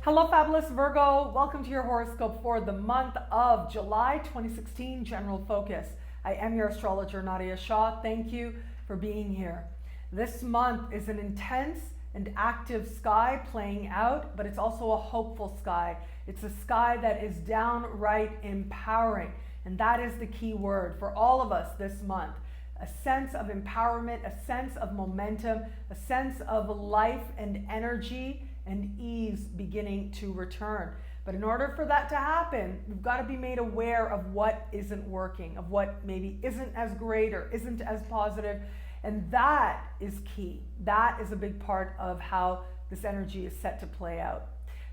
Hello, Fabulous Virgo. Welcome to your horoscope for the month of July 2016, General Focus. I am your astrologer, Nadiya Shah. Thank you for being here. This month is an intense and active sky playing out, but it's also a hopeful sky. It's a sky that is downright empowering, and that is the key word for all of us this month. A sense of empowerment, a sense of momentum, a sense of life and energy and ease beginning to return. But in order for that to happen, we've got to be made aware of what isn't working, of what maybe isn't as great or isn't as positive. And that is key. That is a big part of how this energy is set to play out.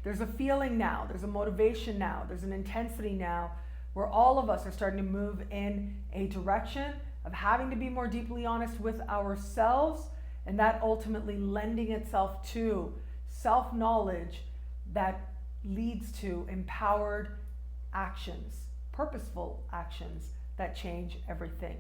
There's a feeling now, there's a motivation now, there's an intensity now where all of us are starting to move in a direction of having to be more deeply honest with ourselves, and that ultimately lending itself to self-knowledge that leads to empowered actions, purposeful actions that change everything.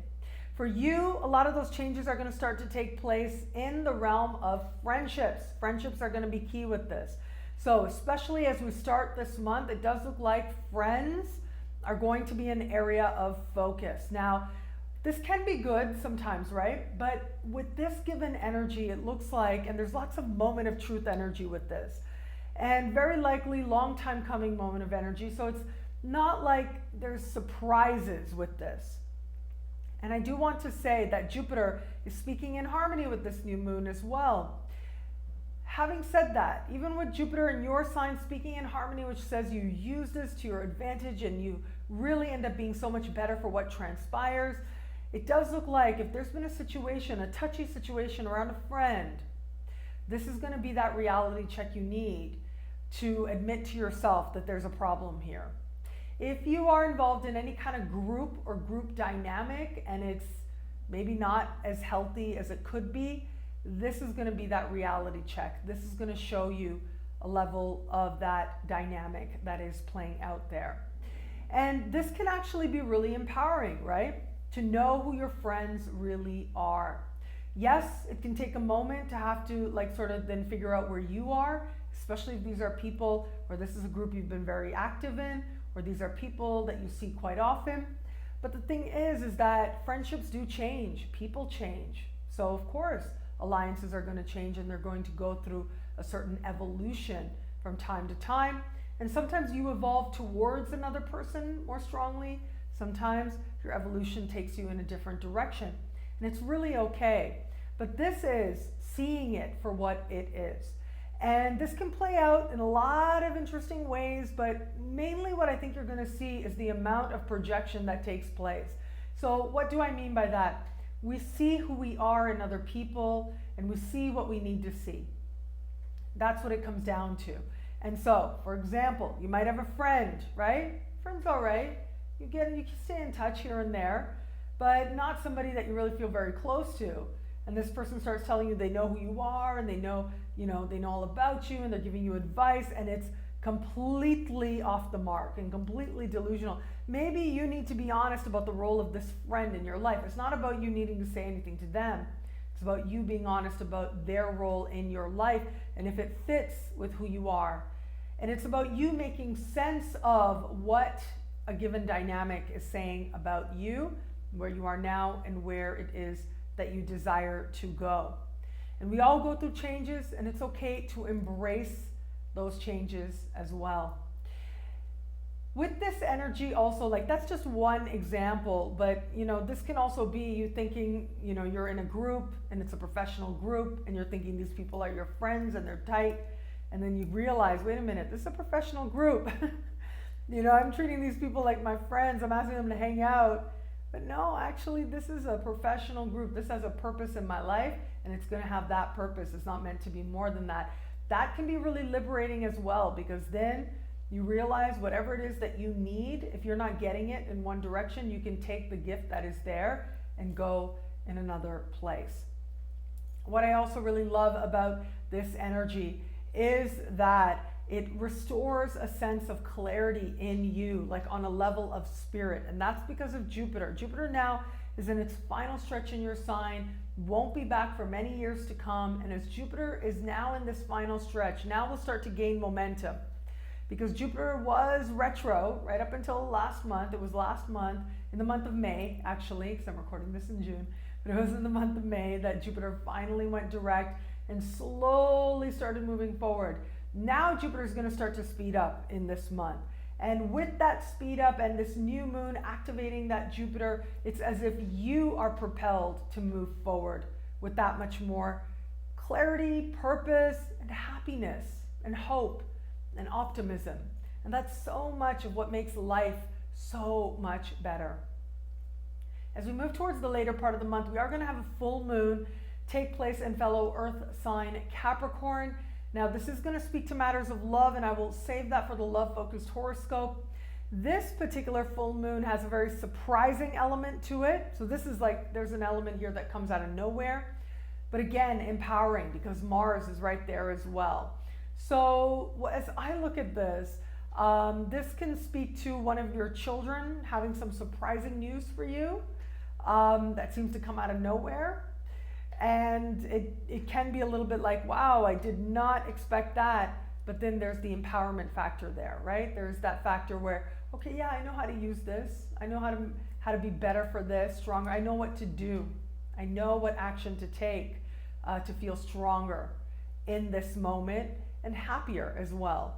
For you, a lot of those changes are going to start to take place in the realm of friendships. Friendships are going to be key with this. So especially as we start this month, it does look like friends are going to be an area of focus. Now, this can be good sometimes, right? But with this given energy, it looks like, and there's lots of moment of truth energy with this, and very likely long time coming moment of energy. So it's not like there's surprises with this. And I do want to say that Jupiter is speaking in harmony with this new moon as well. Having said that, even with Jupiter in your sign speaking in harmony, which says you use this to your advantage and you really end up being so much better for what transpires, it does look like if there's been a situation, a touchy situation around a friend, this is going to be that reality check you need to admit to yourself that there's a problem here. If you are involved in any kind of group or group dynamic and it's maybe not as healthy as it could be, this is going to be that reality check. This is going to show you a level of that dynamic that is playing out there. And this can actually be really empowering, right? To know who your friends really are. Yes, it can take a moment to have to sort of then figure out where you are, especially if these are people or this is a group you've been very active in, or these are people that you see quite often. But the thing is that friendships do change, people change. So of course, alliances are going to change and they're going to go through a certain evolution from time to time. And sometimes you evolve towards another person more strongly. Sometimes your evolution takes you in a different direction. And it's really okay. But this is seeing it for what it is. And this can play out in a lot of interesting ways, but mainly what I think you're going to see is the amount of projection that takes place. So what do I mean by that? We see who we are in other people, and we see what we need to see. That's what it comes down to. And so, for example, you might have a friend, right? Friend's all right. You can stay in touch here and there, but not somebody that you really feel very close to. And this person starts telling you they know who you are and they know all about you and they're giving you advice, and it's completely off the mark and completely delusional. Maybe you need to be honest about the role of this friend in your life. It's not about you needing to say anything to them. It's about you being honest about their role in your life and if it fits with who you are. And it's about you making sense of what a given dynamic is saying about you, where you are now, and where it is that you desire to go. And we all go through changes, and it's okay to embrace those changes as well. With this energy also, that's just one example, but this can also be you thinking, you're in a group and it's a professional group and you're thinking these people are your friends and they're tight, and then you realize, wait a minute, this is a professional group. I'm treating these people like my friends. I'm asking them to hang out. But no, actually, this is a professional group. This has a purpose in my life, and it's going to have that purpose. It's not meant to be more than that. That can be really liberating as well, because then you realize whatever it is that you need, if you're not getting it in one direction, you can take the gift that is there and go in another place. What I also really love about this energy is that it restores a sense of clarity in you, on a level of spirit. And that's because of Jupiter. Jupiter now is in its final stretch in your sign, won't be back for many years to come. And as Jupiter is now in this final stretch, now we'll start to gain momentum. because Jupiter was retro right up until last month. It was last month, in the month of May, actually, because I'm recording this in June, but it was in the month of May that Jupiter finally went direct and slowly started moving forward. Now Jupiter is going to start to speed up in this month. And with that speed up and this new moon activating that Jupiter, it's as if you are propelled to move forward with that much more clarity, purpose, and happiness, and hope, and optimism. And that's so much of what makes life so much better. As we move towards the later part of the month, we are going to have a full moon take place in fellow Earth sign Capricorn. Now, this is going to speak to matters of love, and I will save that for the love-focused horoscope. This particular full moon has a very surprising element to it. So this is like, there's an element here that comes out of nowhere. But again, empowering, because Mars is right there as well. So as I look at this, this can speak to one of your children having some surprising news for you that seems to come out of nowhere. And it can be a little bit like, wow, I did not expect that. But then there's the empowerment factor there, right? There's that factor where, okay, yeah, I know how to use this. I know how to be better for this, stronger. I know what to do. I know what action to take to feel stronger in this moment and happier as well.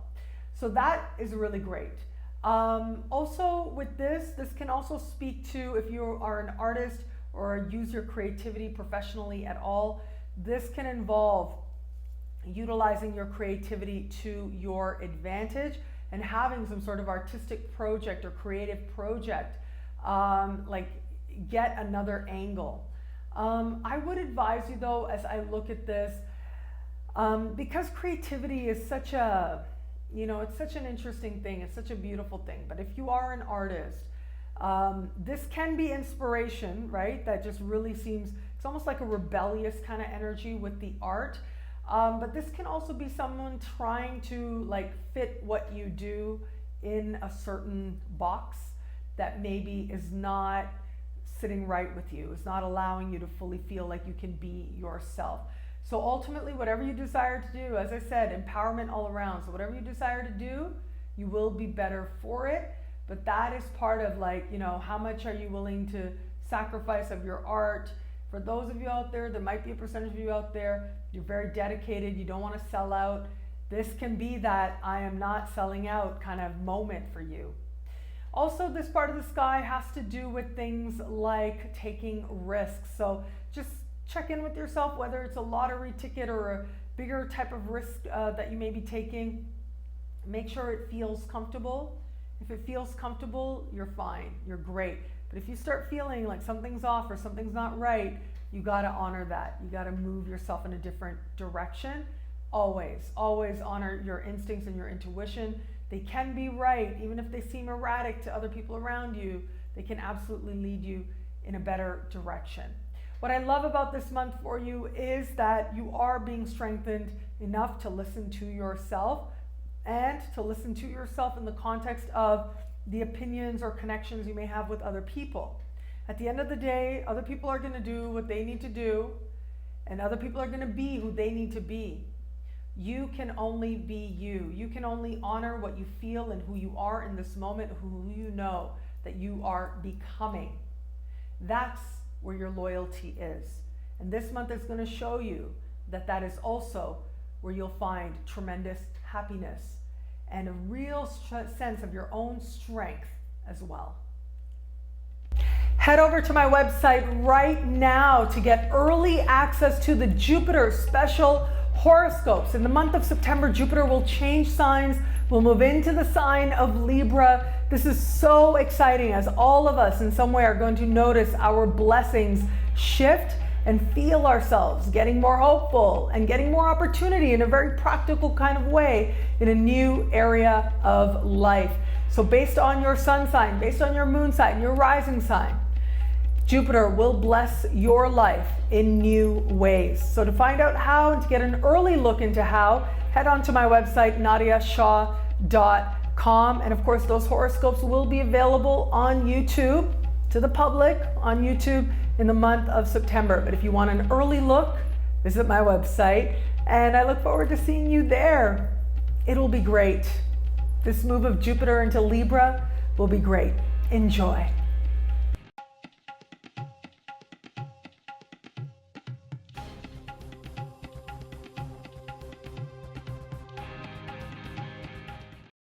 So that is really great. Also with this can also speak to if you are an artist or use your creativity professionally at all. This can involve utilizing your creativity to your advantage and having some sort of artistic project or creative project, like get another angle. I would advise you though, as I look at this, because creativity is such a, it's such an interesting thing, it's such a beautiful thing, but if you are an artist, this can be inspiration, right? That just really seems, it's almost like a rebellious kind of energy with the art. But this can also be someone trying to like fit what you do in a certain box that maybe is not sitting right with you, is not allowing you to fully feel like you can be yourself. So ultimately, whatever you desire to do, as I said, empowerment all around. So whatever you desire to do, you will be better for it. But that is part of like, how much are you willing to sacrifice of your art? For those of you out there, there might be a percentage of you out there, you're very dedicated, you don't want to sell out. This can be that I am not selling out kind of moment for you. Also, this part of the sky has to do with things like taking risks. So just check in with yourself, whether it's a lottery ticket or a bigger type of risk that you may be taking. Make sure it feels comfortable. If it feels comfortable, you're fine, you're great. But if you start feeling like something's off or something's not right, you gotta honor that. You gotta move yourself in a different direction. Always, always honor your instincts and your intuition. They can be right, even if they seem erratic to other people around you, they can absolutely lead you in a better direction. What I love about this month for you is that you are being strengthened enough to listen to yourself, and to listen to yourself in the context of the opinions or connections you may have with other people. At the end of the day, other people are going to do what they need to do, and other people are going to be who they need to be. You can only be you. You can only honor what you feel and who you are in this moment, who you know that you are becoming. That's where your loyalty is. And this month is going to show you that that is also where you'll find tremendous happiness and a real sense of your own strength as well. Head over to my website right now to get early access to the Jupiter Special Horoscopes. In the month of September, Jupiter will change signs, will move into the sign of Libra. This is so exciting, as all of us in some way are going to notice our blessings shift and feel ourselves getting more hopeful and getting more opportunity in a very practical kind of way in a new area of life. So based on your sun sign, based on your moon sign, your rising sign, Jupiter will bless your life in new ways. So to find out how and to get an early look into how, head on to my website, nadiyashah.com. And of course, those horoscopes will be available on YouTube to the public on YouTube in the month of September. But if you want an early look, visit my website, and I look forward to seeing you there. It'll be great. This move of Jupiter into Libra will be great. Enjoy.